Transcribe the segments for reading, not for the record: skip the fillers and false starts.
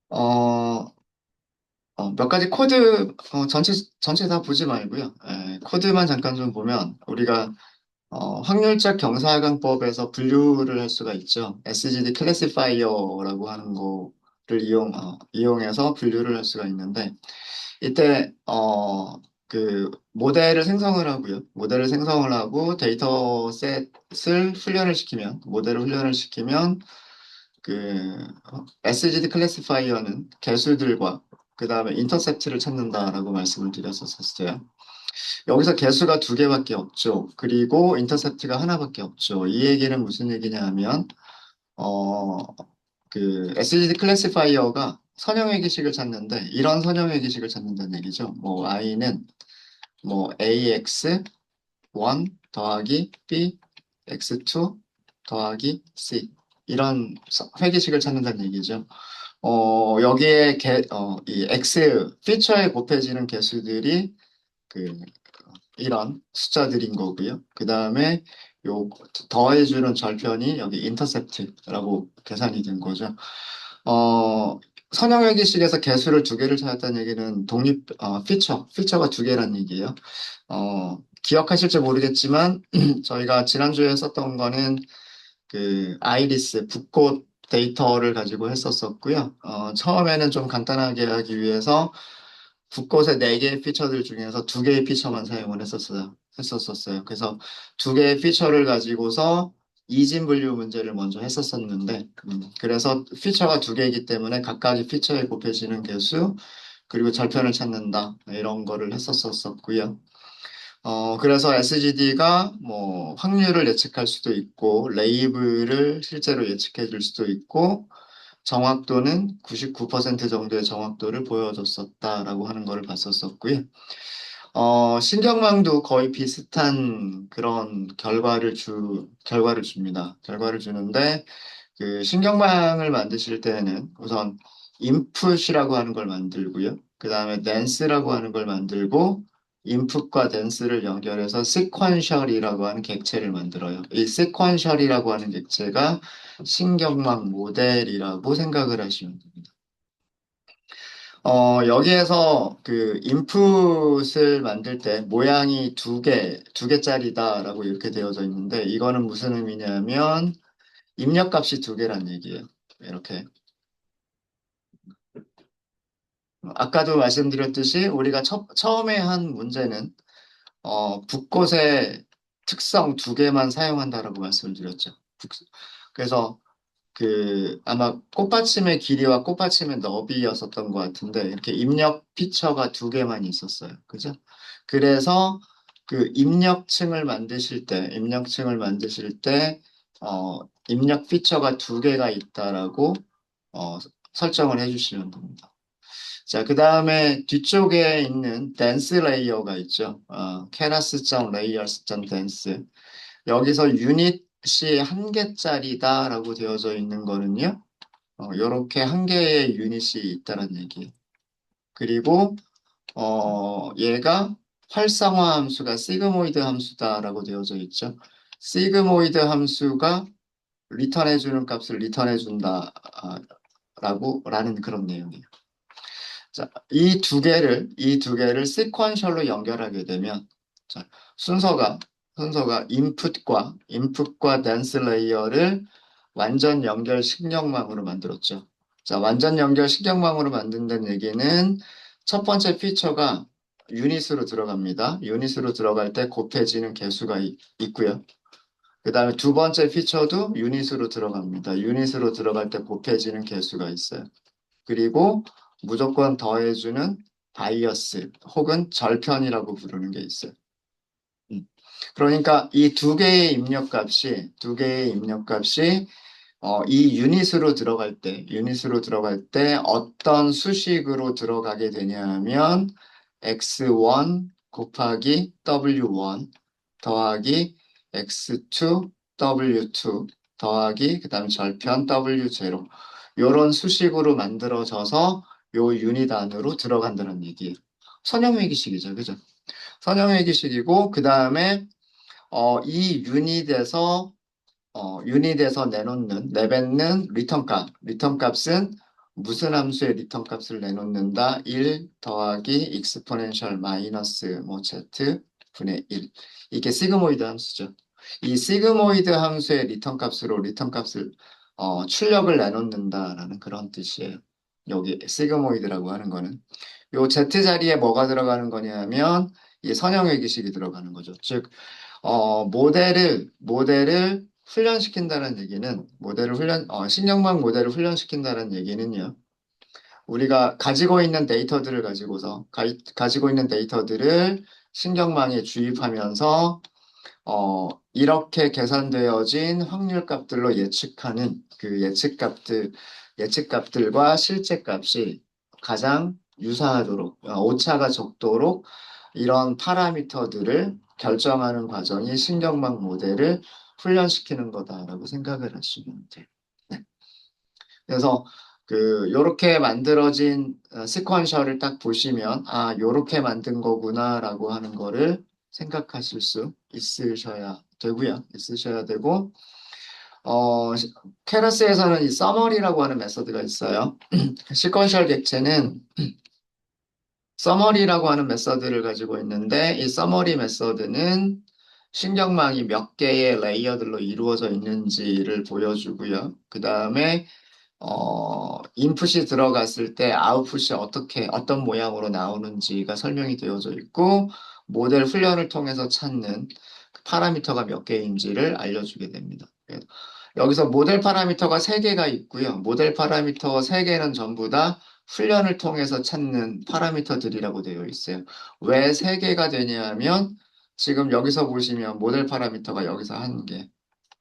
어, 몇 가지 코드, 전체 다 보지 말고요. 코드만 잠깐 좀 보면, 우리가, 확률적 경사하강법에서 분류를 할 수가 있죠. SGD 클래시파이어라고 하는 거를 이용해서 분류를 할 수가 있는데, 이때, 모델을 생성을 하고요. 모델을 생성을 하고 데이터셋을 모델을 훈련을 시키면, SGD 클래시파이어는 개수들과 그 다음에 인터셉트를 찾는다라고 말씀을 드렸었어요. 여기서 개수가 두 개밖에 없죠. 그리고 인터셉트가 하나밖에 없죠. 이 얘기는 무슨 얘기냐 하면, 어, SGD 클래시파이어가 선형의 기식을 찾는데, 이런 선형의 기식을 찾는다는 얘기죠. 뭐, i는 뭐, ax 1 더하기 b x2 더하기 c. 이런 회기식을 찾는다는 얘기죠. 여기에 이 x 피처에 곱해지는 개수들이 그 이런 숫자들인 거고요. 그 다음에 요 더해주는 절편이 여기 인터셉트라고 계산이 된 거죠. 어, 선형회기식에서 개수를 두 개를 찾았다는 얘기는 피처가 두 개란 얘기예요. 기억하실지 모르겠지만 저희가 지난주에 썼던 거는 아이리스 붓꽃 데이터를 가지고 했었었고요. 처음에는 좀 간단하게 하기 위해서 붓꽃의 네 개의 피처들 중에서 두 개의 피처만 사용을 했었었어요. 그래서 두 개의 피처를 가지고서 이진 분류 문제를 먼저 했었었는데, 그래서 피처가 두 개이기 때문에 각각의 피처에 곱해지는 개수, 그리고 절편을 찾는다, 이런 거를 했었었고요. 그래서 SGD가 뭐 확률을 예측할 수도 있고, 레이블을 실제로 예측해 줄 수도 있고, 정확도는 99% 정도의 정확도를 보여줬었다라고 하는 거를 봤었었고요. 신경망도 거의 비슷한 그런 결과를 줍니다. 결과를 주는데, 신경망을 만드실 때는 우선 인풋이라고 하는 걸 만들고요. 그 다음에 댄스라고 하는 걸 만들고, 인풋과 댄스를 연결해서 시퀀셜이라고 하는 객체를 만들어요. 이 시퀀셜이라고 하는 객체가 신경망 모델이라고 생각을 하시면 됩니다. 여기에서 인풋을 만들 때 모양이 두 개짜리다라고 이렇게 되어져 있는데, 이거는 무슨 의미냐면, 입력값이 두 개란 얘기예요. 이렇게. 아까도 말씀드렸듯이, 우리가 처음에 한 문제는, 붓꽃의 특성 두 개만 사용한다라고 말씀을 드렸죠. 그래서 아마 꽃받침의 길이와 꽃받침의 너비였었던 것 같은데, 이렇게 입력 피처가 두 개만 있었어요. 그죠? 그래서 입력층을 만드실 때, 입력 피처가 두 개가 있다라고, 어, 설정을 해주시면 됩니다. 자, 그 다음에 뒤쪽에 있는 댄스 레이어가 있죠. keras.layers.dance. 여기서 유닛이 한 개짜리다라고 되어져 있는 거는요. 요렇게 한 개의 유닛이 있다는 얘기예요. 그리고 얘가 활성화 함수가 시그모이드 함수다라고 되어져 있죠. 시그모이드 함수가 리턴해주는 값을 리턴해준다 라는 그런 내용이에요. 자, 이 두 개를 시퀀셜로 연결하게 되면, 자, 순서가 인풋과 댄스 레이어를 완전 연결 신경망으로 만들었죠. 자, 완전 연결 신경망으로 만든다는 얘기는 첫 번째 피처가 유닛으로 들어갑니다. 유닛으로 들어갈 때 곱해지는 개수가 있고요. 그 다음에 두 번째 피처도 유닛으로 들어갑니다. 유닛으로 들어갈 때 곱해지는 개수가 있어요. 그리고 무조건 더해주는 바이어스 혹은 절편이라고 부르는 게 있어요. 음. 그러니까 이 두 개의 입력값이 이 유닛으로 들어갈 때 어떤 수식으로 들어가게 되냐 하면 x1 곱하기 w1 더하기 x2 w2 더하기 그다음 절편 w0 요런 수식으로 만들어져서 요 유닛 안으로 들어간다는 얘기예요. 선형회기식이죠. 그죠? 선형회기식이고 그다음에 이 유닛에서 내뱉는 리턴값은 무슨 함수의 리턴 값을 내놓는다? 1 더하기 익스포넨셜 마이너스 뭐 z 분의 1. 이게 시그모이드 함수죠. 이 시그모이드 함수의 리턴 값으로 리턴 값을 출력을 내놓는다라는 그런 뜻이에요. 여기 시그모이드라고 하는 거는. 요 z 자리에 뭐가 들어가는 거냐면 이 선형외기식이 들어가는 거죠. 즉 모델을 훈련시킨다는 얘기는, 신경망 모델을 훈련시킨다는 얘기는요, 우리가 가지고 있는 데이터들을 가지고 있는 데이터들을 신경망에 주입하면서, 이렇게 계산되어진 확률 값들로 예측하는 그 예측값들과 실제 값이 가장 유사하도록, 오차가 적도록 이런 파라미터들을 결정하는 과정이 신경망 모델을 훈련시키는 거다라고 생각을 하시면 돼요. 네. 그래서 요렇게 만들어진 시퀀셜을 딱 보시면, 아, 요렇게 만든 거구나라고 하는 거를 생각하실 수 있으셔야 되고, 어, 케러스에서는 이 서머리라고 하는 메서드가 있어요. 시퀀셜 객체는 서머리라고 하는 메서드를 가지고 있는데, 이 서머리 메서드는 신경망이 몇 개의 레이어들로 이루어져 있는지를 보여주고요. 그 다음에 인풋이 들어갔을 때 아웃풋이 어떤 모양으로 나오는지가 설명이 되어져 있고, 모델 훈련을 통해서 찾는 그 파라미터가 몇 개인지를 알려주게 됩니다. 여기서 모델 파라미터가 3개가 있고요. 모델 파라미터 3개는 전부 다 훈련을 통해서 찾는 파라미터들이라고 되어 있어요. 왜 3개가 되냐면, 지금 여기서 보시면 모델 파라미터가 여기서 1개,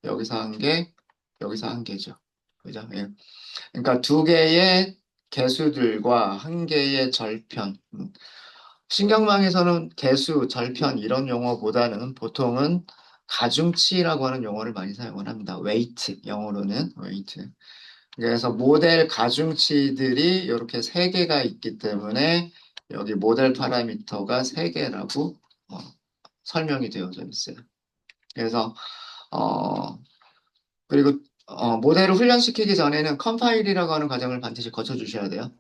여기서 1개, 여기서 1개죠. 그죠? 예. 그러니까 2개의 개수들과 1개의 절편. 신경망에서는 개수, 절편 이런 용어보다는 보통은 가중치라고 하는 용어를 많이 사용을 합니다. 웨이트, 영어로는 웨이트. 그래서 모델 가중치들이 이렇게 3개가 있기 때문에 여기 모델 파라미터가 3개라고 설명이 되어져 있어요. 그래서 어, 그리고 모델을 훈련시키기 전에는 컴파일이라고 하는 과정을 반드시 거쳐주셔야 돼요.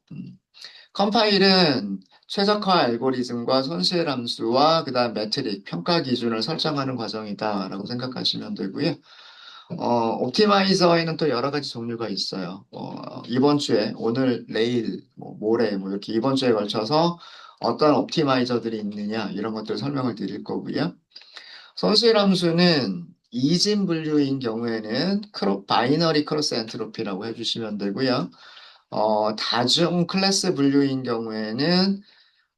컴파일은 최적화 알고리즘과 손실함수와 그다음 매트릭, 평가 기준을 설정하는 과정이다라고 생각하시면 되고요. 옵티마이저에는 또 여러 가지 종류가 있어요. 이번 주에, 오늘, 내일, 모레, 이렇게 이번 주에 걸쳐서 어떤 옵티마이저들이 있느냐, 이런 것들 설명을 드릴 거고요. 손실함수는 이진 분류인 경우에는 바이너리 크로스 엔트로피라고 해주시면 되고요. 다중 클래스 분류인 경우에는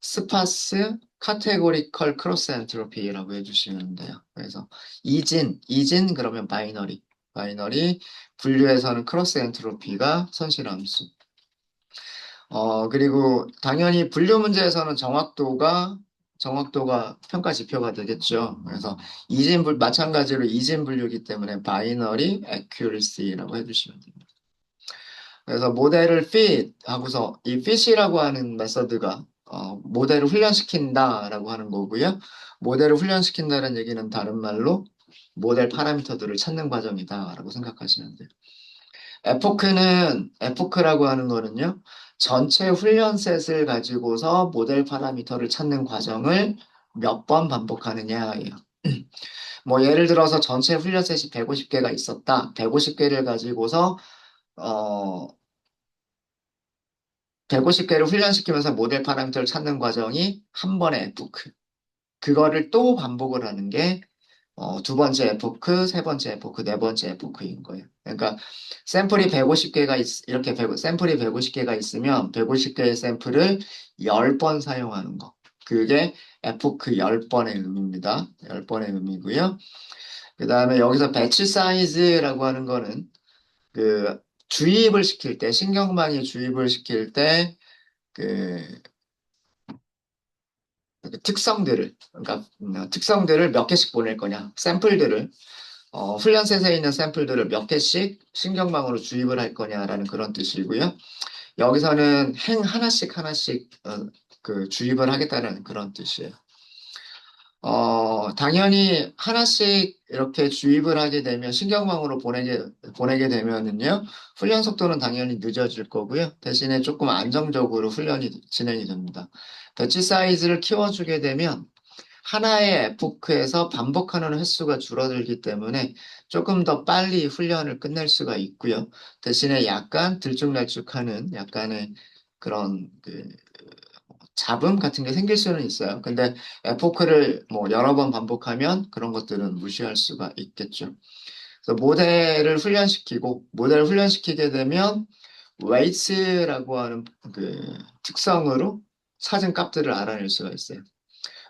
스파스 카테고리컬 크로스 엔트로피라고 해주시면 돼요. 그래서 이진 그러면 바이너리, 분류에서는 크로스 엔트로피가 선실함수. 그리고 당연히 분류 문제에서는 정확도가 평가 지표가 되겠죠. 그래서 마찬가지로 이진 분류이기 때문에 바이너리 accuracy라고 해주시면 됩니다. 그래서 모델을 fit 하고서 이 fit이라고 하는 메서드가 모델을 훈련시킨다라고 하는 거고요. 모델을 훈련시킨다는 얘기는 다른 말로 모델 파라미터들을 찾는 과정이다라고 생각하시면 돼요. 에포크라고 하는 거는요. 전체 훈련 셋을 가지고서 모델 파라미터를 찾는 과정을 몇 번 반복하느냐예요. 뭐 예를 들어서 전체 훈련 셋이 150개가 있었다. 150개를 가지고서 어 150개를 훈련시키면서 모델 파라미터를 찾는 과정이 한 번의 에포크. 그거를 또 반복을 하는 게 두 번째 에포크, 세 번째 에포크, 네 번째 에포크인 거예요. 그러니까 샘플이 150개가 샘플이 150개가 있으면 150개의 샘플을 10번 사용하는 거. 그게 에포크 10번의 의미입니다. 10번의 의미고요. 그 다음에 여기서 배치 사이즈라고 하는 거는 그 주입을 시킬 때, 신경망이 주입을 시킬 때 그 특성들을 몇 개씩 보낼 거냐, 샘플들을 훈련셋에 있는 샘플들을 몇 개씩 신경망으로 주입을 할 거냐라는 그런 뜻이고요. 여기서는 행 하나씩 주입을 하겠다는 그런 뜻이에요. 당연히 하나씩 이렇게 주입을 하게 되면 신경망으로 보내게 되면은요, 훈련 속도는 당연히 늦어질 거고요. 대신에 조금 안정적으로 훈련이 진행이 됩니다. 배치 사이즈를 키워주게 되면 하나의 에포크에서 반복하는 횟수가 줄어들기 때문에 조금 더 빨리 훈련을 끝낼 수가 있고요. 대신에 약간 들쭉날쭉하는 약간의 그런 잡음 같은 게 생길 수는 있어요. 근데 에포크를 뭐 여러 번 반복하면 그런 것들은 무시할 수가 있겠죠. 그래서 모델을 훈련시키게 되면 웨이츠라고 하는 특성으로 찾은 값들을 알아낼 수가 있어요.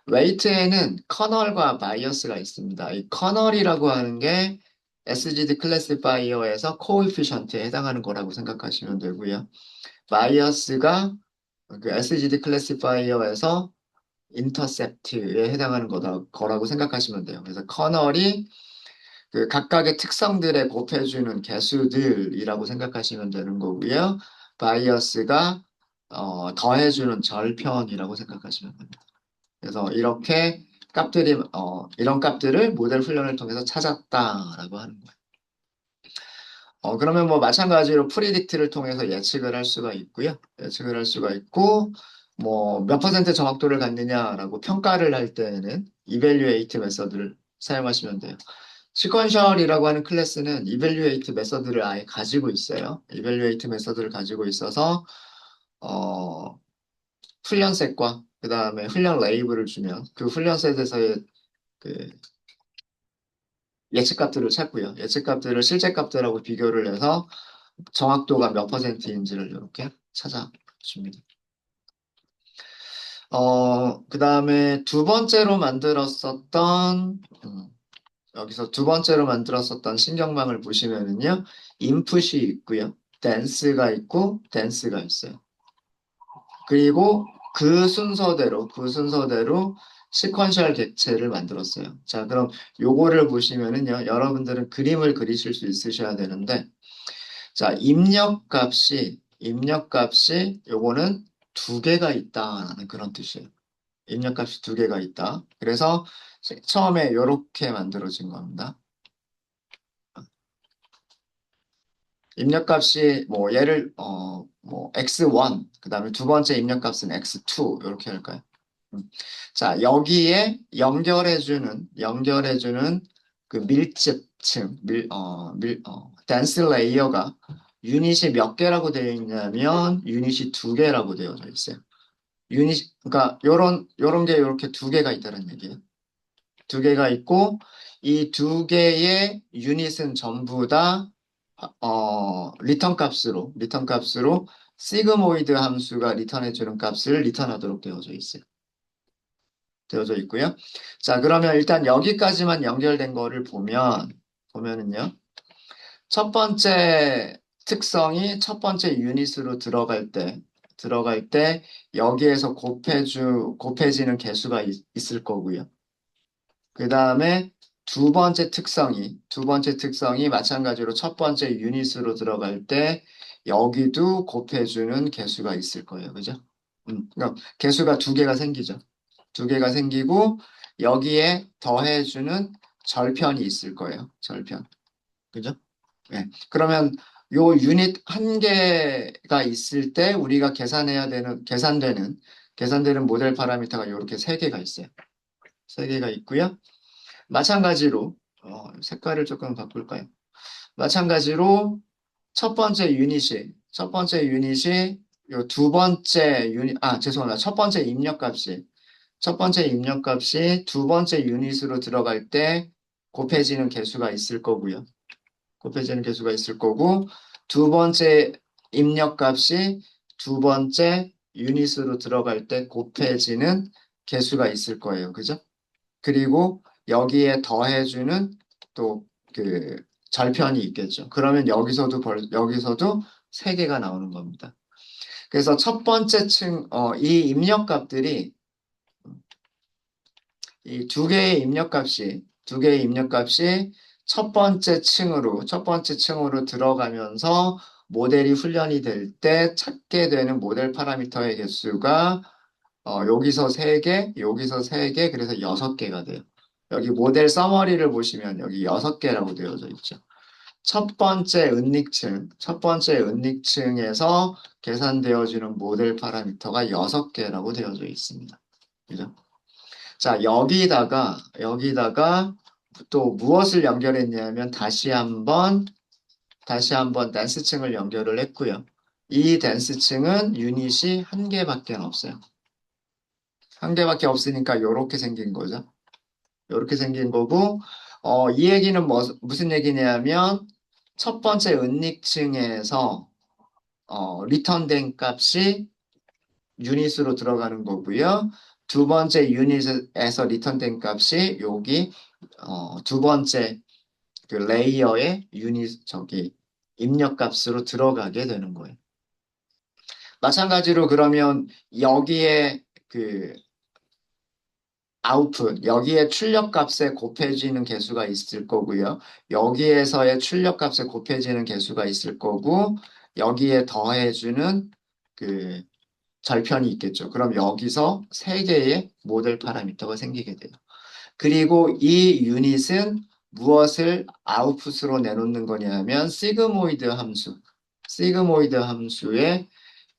웨이트에는 커널과 바이어스가 있습니다. 이 커널이라고 하는 게 SGD 클래시파이어에서 코에피션트에 해당하는 거라고 생각하시면 되고요. 바이어스가 SGD 클래시파이어에서 인터셉트에 해당하는 거라고 생각하시면 돼요. 그래서 커널이 그 각각의 특성들에 곱해주는 개수들이라고 생각하시면 되는 거고요. 바이어스가 더해주는 절편이라고 생각하시면 됩니다. 그래서 이런 값들을 모델 훈련을 통해서 찾았다라고 하는 거예요. 그러면 뭐 마찬가지로 프리딕트를 통해서 예측을 할 수가 있고요. 예측을 할 수가 있고, 뭐 몇 퍼센트 정확도를 갖느냐라고 평가를 할 때는 이벨리에이트 메서드를 사용하시면 돼요. 시퀀셜이라고 하는 클래스는 이벨리에이트 메서드를 아예 가지고 있어요. 이벨리에이트 메서드를 가지고 있어서, 어, 훈련셋과 그 다음에 훈련 레이블을 주면 그 훈련셋에서의 그 예측값들을 찾고요. 예측값들을 실제 값들하고 비교를 해서 정확도가 몇 퍼센트인지를 이렇게 찾아줍니다. 그 다음에 여기서 두 번째로 만들었었던 신경망을 보시면은요, 인풋이 있고요, 댄스가 있어요. 그리고 그 순서대로 시퀀셜 객체를 만들었어요. 자, 그럼 요거를 보시면은요, 여러분들은 그림을 그리실 수 있으셔야 되는데, 자, 입력값이 요거는 두 개가 있다라는 그런 뜻이에요. 입력값이 두 개가 있다. 그래서 처음에 요렇게 만들어진 겁니다. 입력값이 뭐 뭐 x1, 그다음에 두 번째 입력값은 x2 이렇게 할까요? 자, 여기에 연결해주는 그 밀집층, 댄스 레이어가 유닛이 몇 개라고 되어 있냐면 유닛이 두 개라고 되어져 있어요. 그러니까 요런 게 이렇게 두 개가 있다는 얘기예요. 두 개가 있고 이 두 개의 유닛은 전부 다 리턴 값으로 시그모이드 함수가 리턴해주는 값을 리턴하도록 되어져 있고요. 자, 그러면 일단 여기까지만 연결된 거를 보면은요. 첫 번째 특성이 첫 번째 유닛으로 들어갈 때 여기에서 곱해지는 개수가 있을 거고요. 그 다음에 두 번째 특성이 마찬가지로 첫 번째 유닛으로 들어갈 때 여기도 곱해주는 개수가 있을 거예요. 그죠? 그러니까 개수가 두 개가 생기죠. 두 개가 생기고 여기에 더해주는 절편이 있을 거예요. 절편. 그죠? 네. 그러면 요 유닛 한 개가 있을 때 우리가 계산되는 모델 파라미터가 이렇게 세 개가 있어요. 세 개가 있고요. 마찬가지로 색깔을 조금 바꿀까요? 마찬가지로 첫 번째 유닛이 요 두 번째 유닛 죄송합니다. 첫 번째 입력값이 두 번째 유닛으로 들어갈 때 곱해지는 개수가 있을 거고요. 곱해지는 개수가 있을 거고 두 번째 입력값이 두 번째 유닛으로 들어갈 때 곱해지는 개수가 있을 거예요. 그죠? 그리고 여기에 더해주는 또 그 절편이 있겠죠. 그러면 여기서도 세 개가 나오는 겁니다. 그래서 이 입력값들이 이 두 개의 입력값이 첫 번째 층으로 들어가면서 모델이 훈련이 될 때 찾게 되는 모델 파라미터의 개수가 여기서 3개, 여기서 3개, 그래서 6개가 돼요. 여기 모델 서머리를 보시면 여기 6개라고 되어져 있죠. 첫 번째 은닉층에서 계산되어지는 모델 파라미터가 6개라고 되어져 있습니다. 그죠? 자, 여기다가 또 무엇을 연결했냐면 다시 한번 댄스층을 연결을 했고요. 이 댄스층은 유닛이 1개밖에 없어요. 1개밖에 없으니까 이렇게 생긴 거죠. 이렇게 생긴 거고, 이 얘기는 무슨 얘기냐면, 첫 번째 은닉층에서, 리턴된 값이 유닛으로 들어가는 거고요. 두 번째 유닛에서 리턴된 값이 여기, 두 번째 그 레이어의 입력 값으로 들어가게 되는 거예요. 마찬가지로 그러면 여기에 그 아웃풋, 여기에 출력값에 곱해지는 개수가 있을 거고요. 여기에서의 출력값에 곱해지는 개수가 있을 거고, 여기에 더해주는 그 절편이 있겠죠. 그럼 여기서 3개의 모델 파라미터가 생기게 돼요. 그리고 이 유닛은 무엇을 아웃풋으로 내놓는 거냐면, 시그모이드 함수의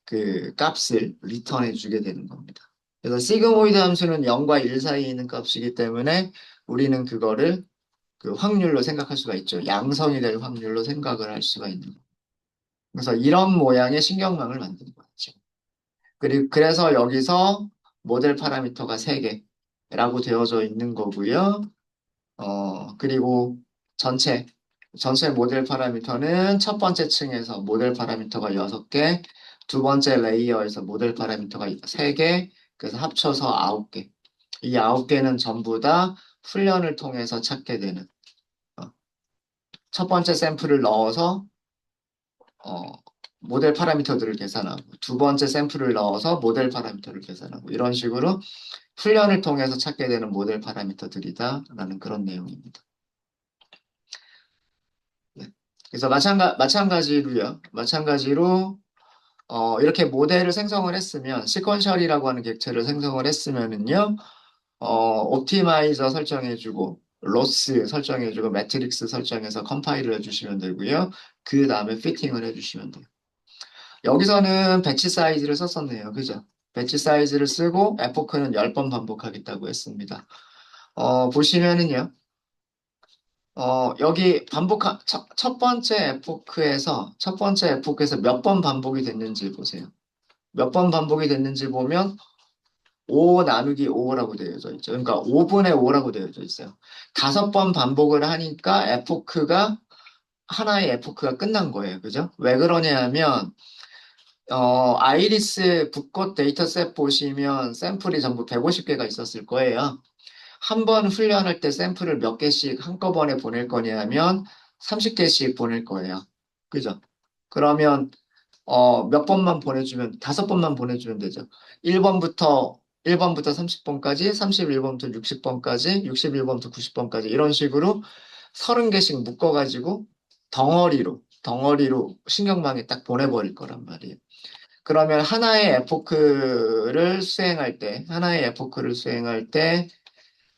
그 값을 리턴해 주게 되는 겁니다. 그래서 시그모이드 함수는 0과 1 사이에 있는 값이기 때문에 우리는 그거를 그 확률로 생각할 수가 있죠. 양성이 될 확률로 생각을 할 수가 있는 거예요. 그래서 이런 모양의 신경망을 만드는 거죠. 그래서 여기서 모델 파라미터가 3개라고 되어져 있는 거고요. 그리고 전체 모델 파라미터는 첫 번째 층에서 모델 파라미터가 6개, 두 번째 레이어에서 모델 파라미터가 3개, 그래서 합쳐서 9개. 이 9개는 전부 다 훈련을 통해서 찾게 되는, 어, 첫 번째 샘플을 넣어서, 어, 모델 파라미터들을 계산하고, 두 번째 샘플을 넣어서 모델 파라미터를 계산하고, 이런 식으로 훈련을 통해서 찾게 되는 모델 파라미터들이다라는 그런 내용입니다. 네. 그래서 마찬가지로 이렇게 모델을 생성을 했으면 시퀀셜이라고 하는 객체를 생성을 했으면은요, 옵티마이저 설정해주고 로스 설정해주고 매트릭스 설정해서 컴파일을 해주시면 되고요. 그 다음에 피팅을 해주시면 돼요. 여기서는 배치 사이즈를 썼었네요. 그죠? 배치 사이즈를 쓰고 에포크는 10번 반복하겠다고 했습니다. 보시면은요. 여기 첫 번째 에포크에서 몇 번 반복이 됐는지 보세요. 몇 번 반복이 됐는지 보면 5 나누기 5라고 되어져 있죠. 그러니까 5분의 5라고 되어져 있어요. 5번 반복을 하니까 하나의 에포크가 끝난 거예요. 그죠? 왜 그러냐면, 아이리스 붓꽃 데이터셋 보시면 샘플이 전부 150개가 있었을 거예요. 한 번 훈련할 때 샘플을 몇 개씩 한꺼번에 보낼 거냐면 30개씩 보낼 거예요. 그죠? 그러면 몇 번만 보내주면 5번만 보내주면 되죠. 1번부터 30번까지, 31번부터 60번까지, 61번부터 90번까지 이런 식으로 30개씩 묶어가지고 덩어리로 신경망에 딱 보내버릴 거란 말이에요. 그러면 하나의 에포크를 수행할 때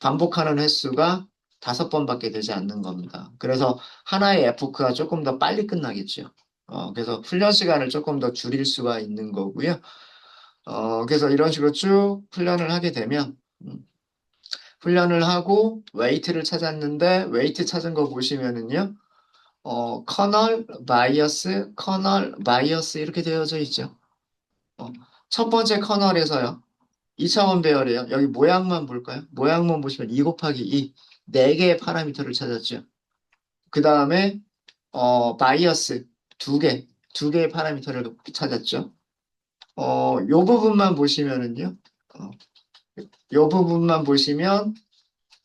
반복하는 횟수가 5번밖에 되지 않는 겁니다. 그래서 하나의 에포크가 조금 더 빨리 끝나겠죠. 그래서 훈련 시간을 조금 더 줄일 수가 있는 거고요. 그래서 이런 식으로 쭉 훈련을 하게 되면, 훈련을 하고 웨이트를 찾았는데, 웨이트 찾은 거 보시면은요, 커널, 바이어스 이렇게 되어져 있죠. 어, 첫 번째 커널에서요. 2차원 배열이에요. 여기 모양만 볼까요? 모양만 보시면 2 곱하기 2, 4개의 파라미터를 찾았죠. 그 다음에 바이어스 2개의 파라미터를 찾았죠. 요 부분만 보시면은요. 어, 요 부분만 보시면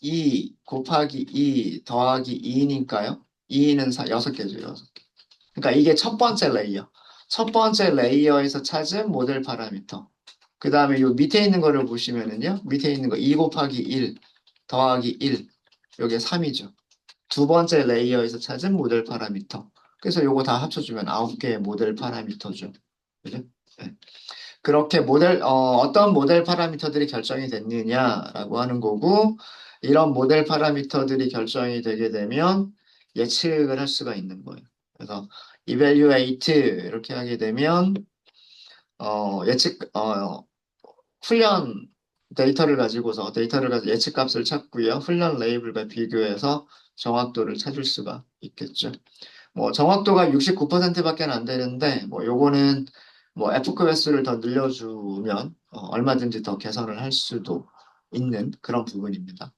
2 곱하기 2 더하기 2니까요. 2는 6개죠, 6개. 그러니까 이게 첫 번째 레이어. 첫 번째 레이어에서 찾은 모델 파라미터. 그 다음에 요 밑에 있는 거를 보시면은요. 밑에 있는 거 2 곱하기 1 더하기 1. 요게 3이죠. 두 번째 레이어에서 찾은 모델 파라미터. 그래서 요거 다 합쳐주면 9개의 모델 파라미터죠. 그죠? 네. 그렇게 어떤 모델 파라미터들이 결정이 됐느냐라고 하는 거고, 이런 모델 파라미터들이 결정이 되게 되면 예측을 할 수가 있는 거예요. 그래서 evaluate 이렇게 하게 되면, 훈련 데이터를 가지고 예측값을 찾고요. 훈련 레이블과 비교해서 정확도를 찾을 수가 있겠죠. 뭐 정확도가 69%밖에 안 되는데 뭐 요거는 뭐 F급수를 더 늘려주면 얼마든지 더 개선을 할 수도 있는 그런 부분입니다.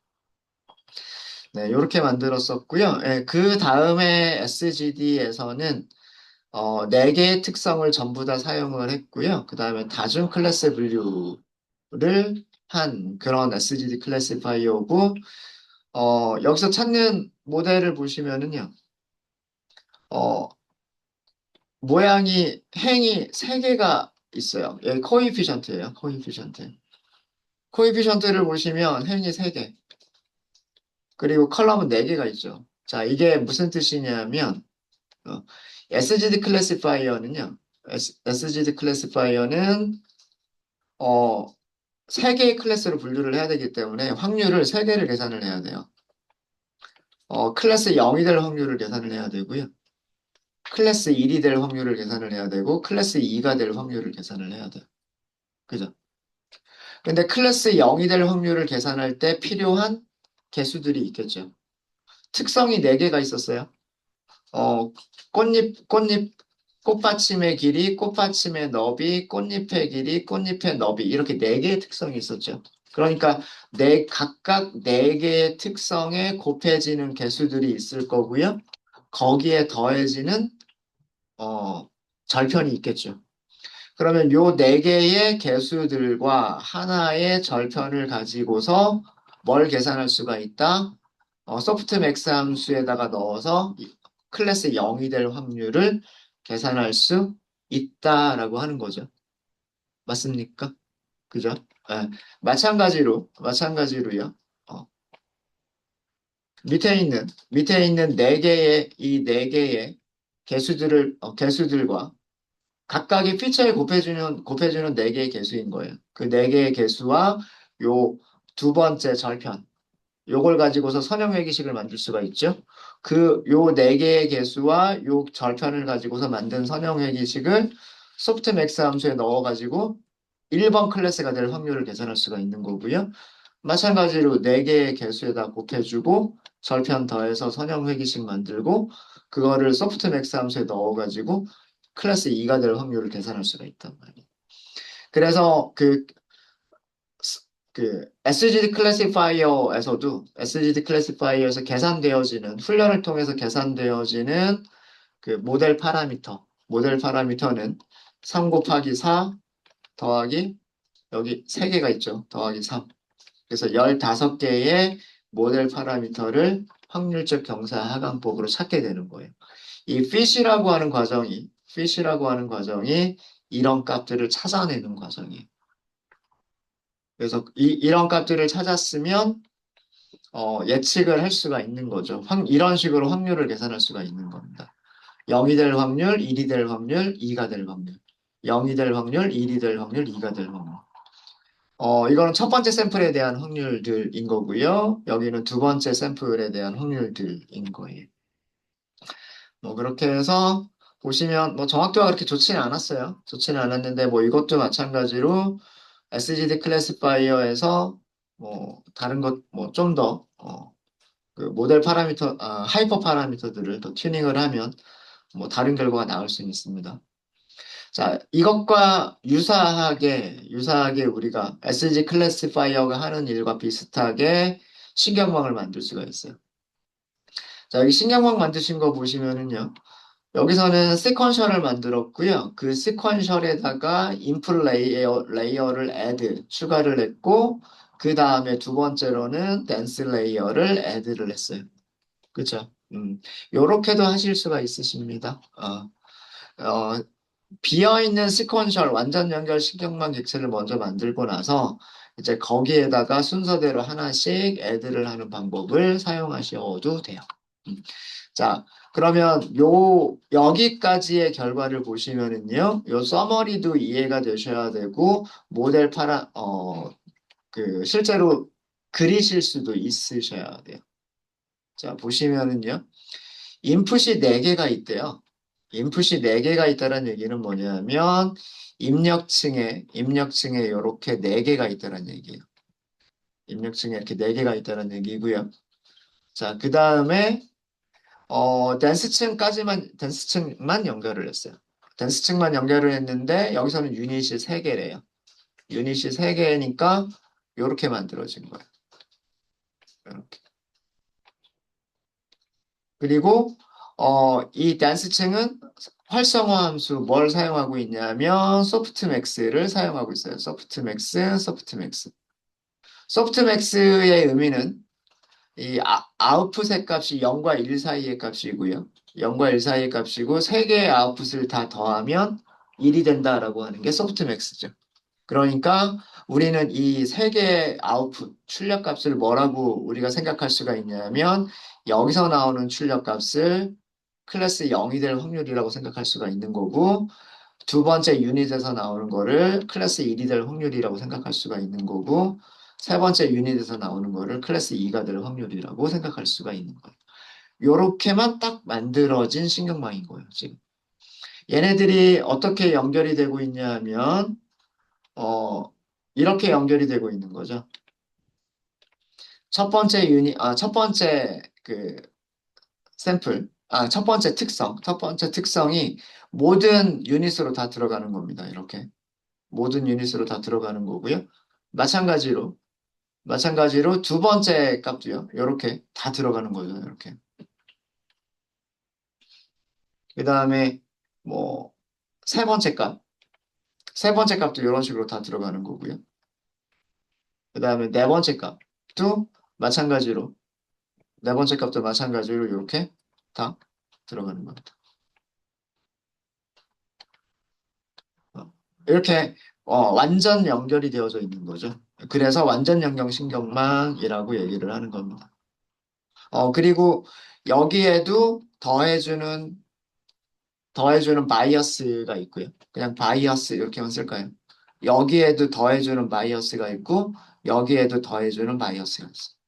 네, 이렇게 만들었었고요. 예, 그 다음에 SGD에서는 4개의 특성을 전부 다 사용을 했고요. 그 다음에 다중 클래스 분류를 한 그런 SGD 클래시파이어고, 여기서 찾는 모델을 보시면은요, 어, 행이 3개가 있어요. 여기 코이피션트예요, 코이피션트. 코이피션트를 보시면 행이 3개, 그리고 컬럼은 4개가 있죠. 자, 이게 무슨 뜻이냐면, 어, SGD 클래시파이어는요, SGD 클래시파이어는, 어, 3개의 클래스로 분류를 해야 되기 때문에 확률을 3개를 계산을 해야 돼요. 클래스 0이 될 확률을 계산을 해야 되고요. 클래스 1이 될 확률을 계산을 해야 되고, 클래스 2가 될 확률을 계산을 해야 돼요. 그죠? 근데 클래스 0이 될 확률을 계산할 때 필요한 개수들이 있겠죠. 특성이 4개가 있었어요. 어, 꽃받침의 길이, 꽃받침의 너비, 꽃잎의 길이, 꽃잎의 너비, 이렇게 4개의 특성이 있었죠. 그러니까 각각 4개의 특성에 곱해지는 개수들이 있을 거고요. 거기에 더해지는, 어, 절편이 있겠죠. 그러면 요 4개의 개수들과 하나의 절편을 가지고서 뭘 계산할 수가 있다? 소프트맥스 함수에다가 넣어서 클래스 0이 될 확률을 계산할 수 있다라고 하는 거죠. 맞습니까? 그죠? 예. 마찬가지로요. 어, 밑에 있는 이 네 개의 개수들과 각각의 피처에 곱해주는 네 개의 개수인 거예요. 그 네 개의 개수와 요 두 번째 절편, 요걸 가지고서 선형회기식을 만들 수가 있죠. 요 네 개의 개수와 요 절편을 가지고서 만든 선형회기식을 소프트맥스 함수에 넣어가지고 1번 클래스가 될 확률을 계산할 수가 있는 거고요. 마찬가지로 네 개의 개수에다 곱해주고 절편 더해서 선형회기식 만들고 그거를 소프트맥스 함수에 넣어가지고 클래스 2가 될 확률을 계산할 수가 있단 말이에요. 그래서 SGD 클래시파이어에서 계산되어지는, 훈련을 통해서 계산되어지는 그 모델 파라미터는 3 곱하기 4 더하기, 여기 3개가 있죠. 더하기 3. 그래서 15개의 모델 파라미터를 확률적 경사 하강법으로 찾게 되는 거예요. 이 fish라고 하는 과정이 이런 값들을 찾아내는 과정이에요. 그래서 이런 값들을 찾았으면 예측을 할 수가 있는 거죠. 이런 식으로 확률을 계산할 수가 있는 겁니다. 0이 될 확률, 1이 될 확률, 2가 될 확률. 0이 될 확률, 1이 될 확률, 2가 될 확률. 이거는 첫 번째 샘플에 대한 확률들인 거고요. 여기는 두 번째 샘플에 대한 확률들인 거예요. 뭐 그렇게 해서 보시면 뭐 정확도가 그렇게 좋지는 않았어요. 좋지는 않았는데 뭐 이것도 마찬가지로 SGD 클래시파이어에서 뭐 다른 것 뭐 좀 더 그 모델 파라미터 하이퍼 파라미터들을 더 튜닝을 하면 뭐 다른 결과가 나올 수 있습니다. 자, 이것과 유사하게 우리가 SG 클래시파이어가 하는 일과 비슷하게 신경망을 만들 수가 있어요. 자, 여기 신경망 만드신 거 보시면은요. 여기서는 시퀀셜을 만들었고요. 그 시퀀셜에다가 인풋 레이어를 추가를 했고, 그 다음에 두 번째로는 댄스 레이어를 애드를 했어요. 그죠? 요렇게도 하실 수가 있으십니다. 어, 비어있는 시퀀셜 완전 연결 신경망 객체를 먼저 만들고 나서 이제 거기에다가 순서대로 하나씩 애드를 하는 방법을 사용하셔도 돼요. 음. 자, 그러면 여기까지의 결과를 보시면은요, 요 서머리도 이해가 되셔야 되고, 실제로 그리실 수도 있으셔야 돼요. 자, 보시면은요, 인풋이 4개가 있대요. 인풋이 4개가 있다는 얘기는 뭐냐면, 입력층에 이렇게 4개가 있다는 얘기예요. 입력층에 이렇게 4개가 있다는 얘기고요. 자, 그 다음에 댄스층만 연결을 했어요. 댄스층만 연결을 했는데 여기서는 유닛이 3개래요. 유닛이 3개니까 이렇게 만들어진 거예요. 이렇게. 그리고 이 댄스층은 활성화 함수 뭘 사용하고 있냐면 소프트맥스를 사용하고 있어요. 소프트맥스. 소프트맥스의 의미는 이 아웃풋의 값이 0과 1 사이의 값이고요. 0과 1 사이의 값이고 3개의 아웃풋을 다 더하면 1이 된다라고 하는 게 소프트맥스죠. 그러니까 우리는 이 3개의 아웃풋, 출력값을 뭐라고 우리가 생각할 수가 있냐면 여기서 나오는 출력값을 클래스 0이 될 확률이라고 생각할 수가 있는 거고 두 번째 유닛에서 나오는 거를 클래스 1이 될 확률이라고 생각할 수가 있는 거고 세 번째 유닛에서 나오는 거를 클래스 2가 될 확률이라고 생각할 수가 있는 거예요. 요렇게만 딱 만들어진 신경망인 거예요, 지금. 얘네들이 어떻게 연결이 되고 있냐 하면 어, 이렇게 연결이 되고 있는 거죠. 첫 번째 그 샘플, 첫 번째 특성이 모든 유닛으로 다 들어가는 겁니다. 이렇게. 모든 유닛으로 다 들어가는 거고요. 마찬가지로 두 번째 값도요. 이렇게 다 들어가는 거죠. 이렇게. 그 다음에 뭐 세 번째 값, 세 번째 값도 이런 식으로 다 들어가는 거고요. 그 다음에 마찬가지로 네 번째 값도 마찬가지로 이렇게 다 들어가는 겁니다. 이렇게 완전 연결이 되어져 있는 거죠. 그래서 완전 연결 신경망이라고 얘기를 하는 겁니다. 그리고 여기에도 더해주는 바이어스가 있고요. 그냥 바이어스 이렇게만 쓸까요? 여기에도 더해주는 바이어스가 있고 여기에도 더해주는 바이어스가 있어요.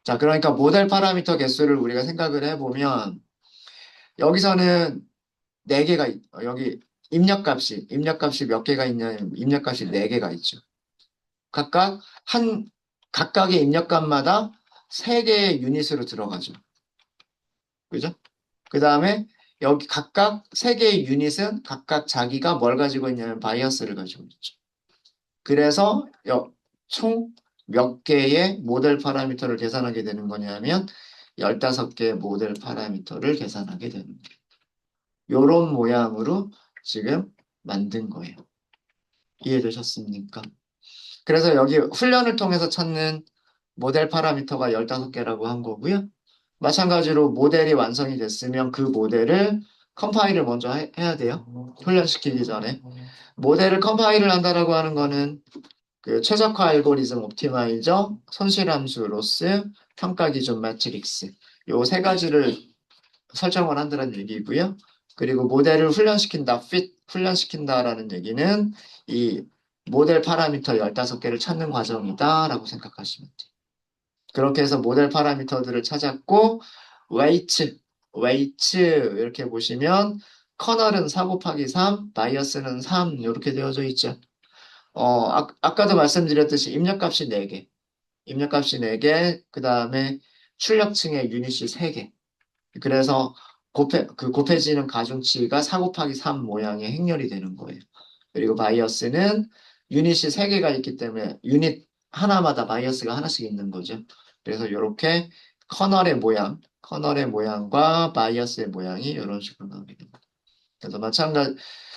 자, 그러니까 모델 파라미터 개수를 우리가 생각을 해보면 여기서는 4개가 여기 입력값이 몇 개가 있냐면 입력값이 4개가 있죠. 각각 각각의 입력값마다 3개의 유닛으로 들어가죠. 그죠? 그 다음에 여기 각각 3개의 유닛은 각각 자기가 뭘 가지고 있냐면 바이어스를 가지고 있죠. 그래서 총 몇 개의 모델 파라미터를 계산하게 되는 거냐면 15개의 모델 파라미터를 계산하게 되는 거예요. 요런 모양으로 지금 만든 거예요. 이해되셨습니까? 그래서 여기 훈련을 통해서 찾는 모델 파라미터가 15개라고 한 거고요. 마찬가지로 모델이 완성이 됐으면 그 모델을 컴파일을 먼저 해야 돼요. 훈련시키기 전에. 모델을 컴파일을 한다라고 하는 거는 그 최적화 알고리즘 옵티마이저, 손실함수 로스, 평가 기준 매트릭스 요 세 가지를 설정을 한다는 얘기고요. 그리고 모델을 훈련시킨다라는 얘기는 이 모델 파라미터 15개를 찾는 과정이다라고 생각하시면 돼요. 그렇게 해서 모델 파라미터들을 찾았고 웨이츠 이렇게 보시면 커널은 4 곱하기 3, 바이어스는 3 이렇게 되어져 있죠. 아까도 말씀드렸듯이 입력값이 4개, 그 다음에 출력층의 유닛이 3개. 그래서 곱해지는 가중치가 4 곱하기 3 모양의 행렬이 되는 거예요. 그리고 바이어스는 유닛이 3개가 있기 때문에 유닛 하나마다 바이어스가 하나씩 있는 거죠. 그래서 이렇게 커널의 모양과 바이어스의 모양이 이런 식으로 나오게 됩니다. 그래서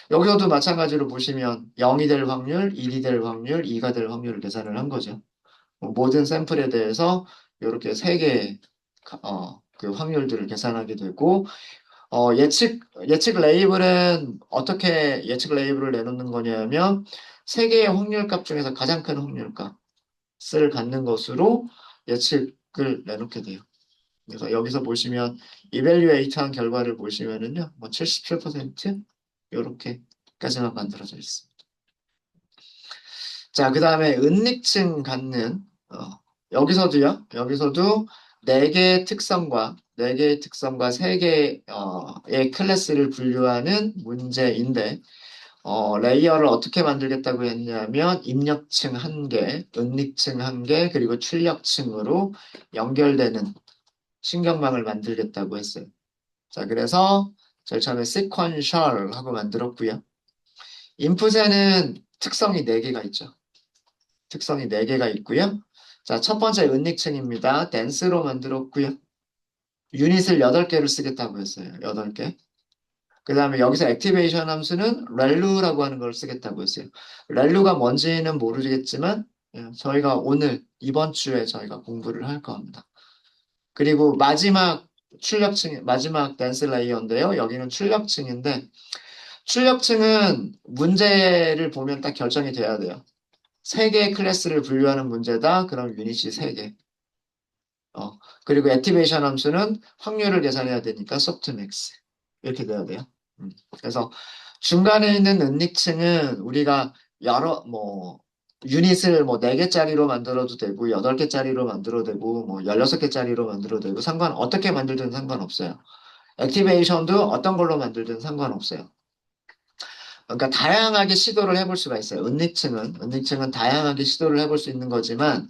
여기서도 마찬가지로 보시면 0이 될 확률, 1이 될 확률, 2가 될 확률을 계산을 한 거죠. 모든 샘플에 대해서 이렇게 3개의 그 확률들을 계산하게 되고 예측 레이블은 어떻게 예측 레이블을 내놓는 거냐면 3개의 확률값 중에서 가장 큰 확률값을 갖는 것으로 예측을 내놓게 돼요. 그래서 여기서 보시면 이벨리웨이트 한 결과를 보시면은요, 뭐 77% 이렇게까지만 만들어져 있습니다. 자, 그 다음에 은닉층 갖는 여기서도 네 개의 특성과 세 개의 클래스를 분류하는 문제인데 레이어를 어떻게 만들겠다고 했냐면 입력층 한 개, 은닉층 한 개, 그리고 출력층으로 연결되는 신경망을 만들겠다고 했어요. 자, 그래서 제일 처음에 sequential 하고 만들었고요. 인풋에는 특성이 4개가 있죠. 특성이 4개가 있고요. 자, 첫 번째 은닉층입니다. 댄스로 만들었고요. 유닛을 8개를 쓰겠다고 했어요. 8개. 그 다음에 여기서 액티베이션 함수는 렐루라고 하는 걸 쓰겠다고 했어요. 렐루가 뭔지는 모르겠지만 저희가 오늘 이번 주에 저희가 공부를 할 겁니다. 그리고 마지막 댄스 레이어인데요. 여기는 출력층인데 출력층은 문제를 보면 딱 결정이 돼야 돼요. 3개의 클래스를 분류하는 문제다. 그럼 유닛이 3개. 그리고 액티베이션 함수는 확률을 계산해야 되니까 softmax. 이렇게 돼야 돼요. 그래서 중간에 있는 은닉층은 우리가 유닛을 4개짜리로 만들어도 되고, 8개짜리로 만들어도 되고, 16개짜리로 만들어도 되고, 어떻게 만들든 상관없어요. 액티베이션도 어떤 걸로 만들든 상관없어요. 그러니까 다양하게 시도를 해볼 수가 있어요. 은닉층은 다양하게 시도를 해볼 수 있는 거지만,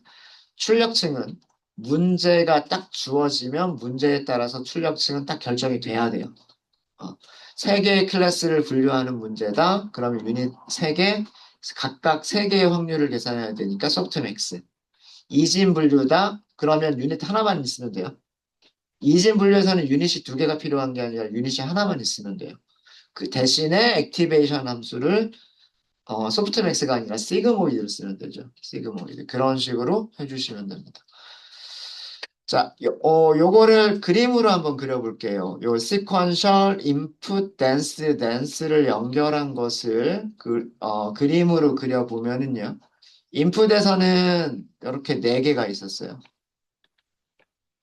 출력층은 문제가 딱 주어지면 문제에 따라서 출력층은 딱 결정이 돼야 돼요. 어, 3개의 클래스를 분류하는 문제다. 그러면 유닛 3개, 각각 3개의 확률을 계산해야 되니까 소프트맥스. 이진 분류다. 그러면 유닛 하나만 있으면 돼요. 이진 분류에서는 유닛이 2개가 필요한 게 아니라 유닛이 하나만 있으면 돼요. 그 대신에 액티베이션 함수를 소프트맥스가 아니라 시그모이드를 쓰면 되죠. 시그모이드. 그런 식으로 해주시면 됩니다. 자, 요거를 그림으로 한번 그려볼게요. 요 sequential input dance를 연결한 것을 그림으로 그려보면은요. 인풋에서는 이렇게 4개가 있었어요.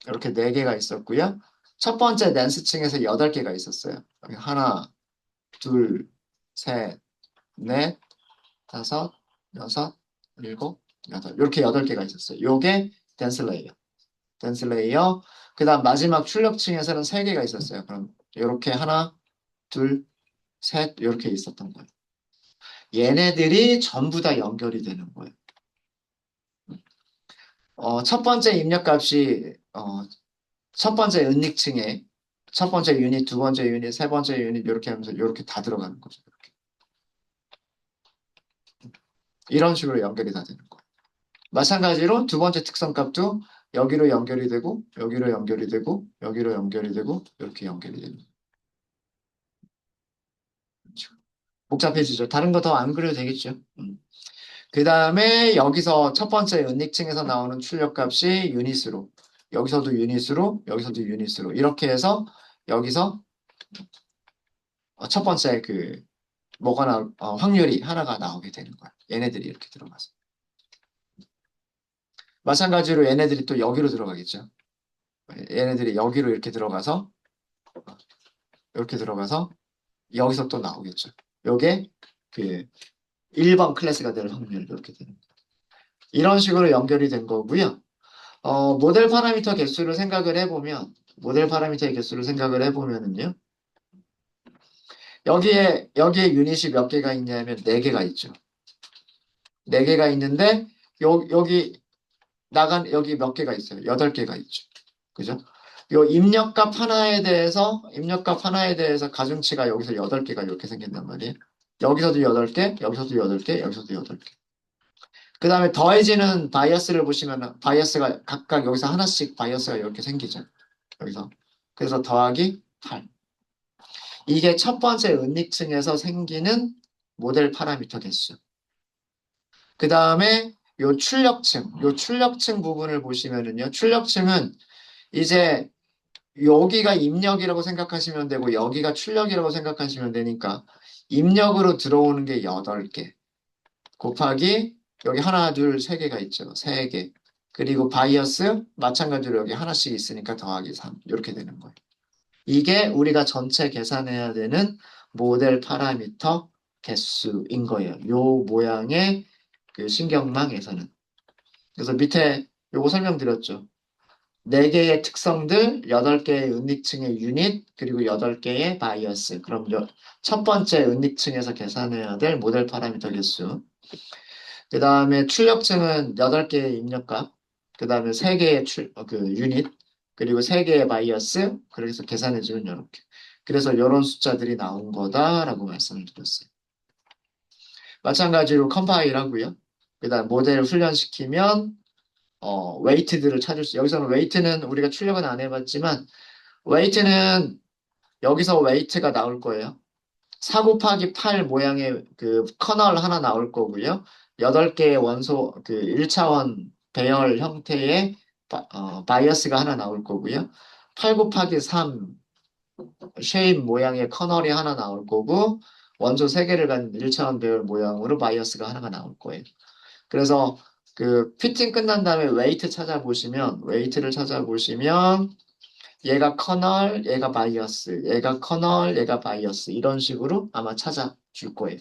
이렇게 4개가 있었고요. 첫 번째 댄스층에서 8개가 있었어요. 여기 하나, 둘, 셋, 넷, 다섯, 여섯, 일곱, 여덟. 이렇게 8개가 있었어요. 요게 댄스 레이어. 댄스 레이어. 그 다음 마지막 출력층에서는 3개가 있었어요. 그럼 이렇게 하나, 둘, 셋 이렇게 있었던 거예요. 얘네들이 전부 다 연결이 되는 거예요. 첫 번째 입력값이 첫 번째 은닉층에 첫 번째 유닛, 두 번째 유닛, 세 번째 유닛 이렇게 하면서 이렇게 다 들어가는 거죠. 이렇게. 이런 식으로 연결이 다 되는 거예요. 마찬가지로 두 번째 특성값도 여기로 연결이 되고 여기로 연결이 되고 여기로 연결이 되고 이렇게 연결이 됩니다. 복잡해지죠. 다른 거 더 안 그려도 되겠죠. 그 다음에 여기서 첫 번째 은닉층에서 나오는 출력값이 유닛으로, 여기서도 유닛으로, 여기서도 유닛으로 이렇게 해서 여기서 첫 번째 확률이 하나가 나오게 되는 거야. 얘네들이 이렇게 들어가서. 마찬가지로 얘네들이 또 여기로 들어가겠죠. 얘네들이 여기로 이렇게 들어가서 여기서 또 나오겠죠. 요게 그 1번 클래스가 될 확률이 이렇게 되는 거예요. 이런 식으로 연결이 된 거고요. 모델 파라미터의 개수를 생각을 해보면은요. 여기에 유닛이 몇 개가 있냐면 4개가 있죠. 4개가 있는데, 여기 몇 개가 있어요? 8개가 있죠. 그죠? 입력값 하나에 대해서 가중치가 여기서 8개가 이렇게 생긴단 말이에요. 여기서도 8개, 여기서도 8개, 여기서도 8개. 그 다음에 더해지는 바이어스를 보시면 바이어스가 각각 여기서 하나씩 바이어스가 이렇게 생기죠. 여기서. 그래서 더하기 8. 이게 첫 번째 은닉층에서 생기는 모델 파라미터 개수. 그 다음에 요 출력층 부분을 보시면은요. 출력층은 이제 여기가 입력이라고 생각하시면 되고 여기가 출력이라고 생각하시면 되니까 입력으로 들어오는 게 8개 곱하기 여기 하나, 둘, 세 개가 있죠. 3개 그리고 바이어스 마찬가지로 여기 하나씩 있으니까 더하기 3 이렇게 되는 거예요. 이게 우리가 전체 계산해야 되는 모델 파라미터 개수인 거예요. 요 모양의 그 신경망에서는. 그래서 밑에 요거 설명드렸죠. 4개의 특성들, 8개의 은닉층의 유닛, 그리고 8개의 바이어스. 그럼 첫 번째 은닉층에서 계산해야 될 모델 파라미터 개수. 그 다음에 출력층은 8개의 입력값, 그 다음에 3개의 그 유닛, 그리고 3개의 바이어스, 그래서 계산해주면 이렇게. 그래서 이런 숫자들이 나온 거다라고 말씀을 드렸어요. 마찬가지로 컴파일 하고요. 그 다음 모델 훈련시키면, 웨이트들을 찾을 수, 여기서는 웨이트는 우리가 출력은 안 해봤지만, 웨이트는 여기서 웨이트가 나올 거예요. 4 곱하기 8 모양의 그 커널 하나 나올 거고요. 8개의 원소, 그 1차원 배열 형태의 바이어스가 하나 나올 거고요. 8 곱하기 3 쉐입 모양의 커널이 하나 나올 거고, 원소 3개를 가진 1차원 배열 모양으로 바이어스가 하나가 나올 거예요. 그래서 그 피팅 끝난 다음에 웨이트를 찾아보시면, 얘가 커널, 얘가 바이어스, 얘가 커널, 얘가 바이어스 이런 식으로 아마 찾아줄 거예요.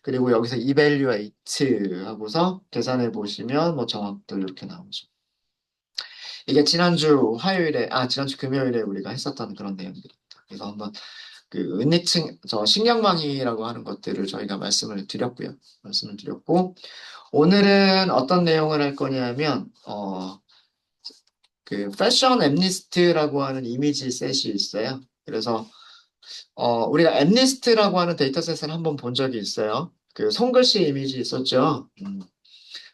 그리고 여기서 evaluate 하고서 계산해 보시면 뭐 정확도 이렇게 나오죠. 이게 지난주 금요일에 우리가 했었던 그런 내용들입니다. 그래서 한번 그 은닉층, 신경망이라고 하는 것들을 저희가 말씀을 드렸고, 오늘은 어떤 내용을 할 거냐면, 그 패션 앰니스트라고 하는 이미지 셋이 있어요. 그래서 우리가 앰니스트라고 하는 데이터셋을 한번 본 적이 있어요. 그 손글씨 이미지 있었죠.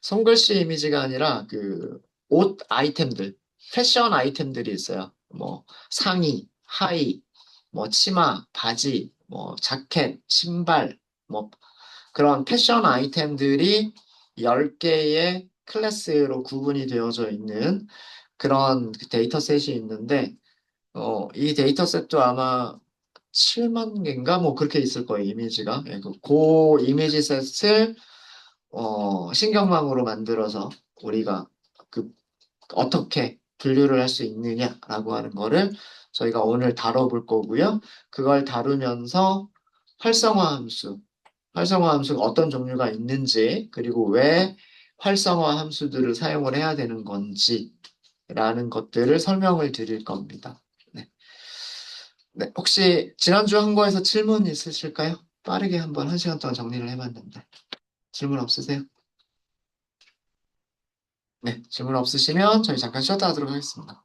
손글씨 이미지가 아니라 그 옷 아이템들, 패션 아이템들이 있어요. 뭐 상의, 하의, 뭐 치마, 바지, 뭐 자켓, 신발, 뭐 그런 패션 아이템들이 10개의 클래스로 구분이 되어져 있는 그런 데이터셋이 있는데, 이 데이터셋도 아마 7만 개인가? 뭐 그렇게 있을 거예요, 이미지가. 예, 그 이미지 셋을, 신경망으로 만들어서 우리가 그, 어떻게 분류를 할 수 있느냐라고 하는 거를 저희가 오늘 다뤄볼 거고요. 그걸 다루면서 활성화 함수, 활성화 함수가 어떤 종류가 있는지, 그리고 왜 활성화 함수들을 사용을 해야 되는 건지라는 것들을 설명을 드릴 겁니다. 네. 네, 혹시 지난주 한 거에서 질문 있으실까요? 빠르게 한번 1시간 동안 정리를 해봤는데. 질문 없으세요? 네, 질문 없으시면 저희 잠깐 쉬었다 하도록 하겠습니다.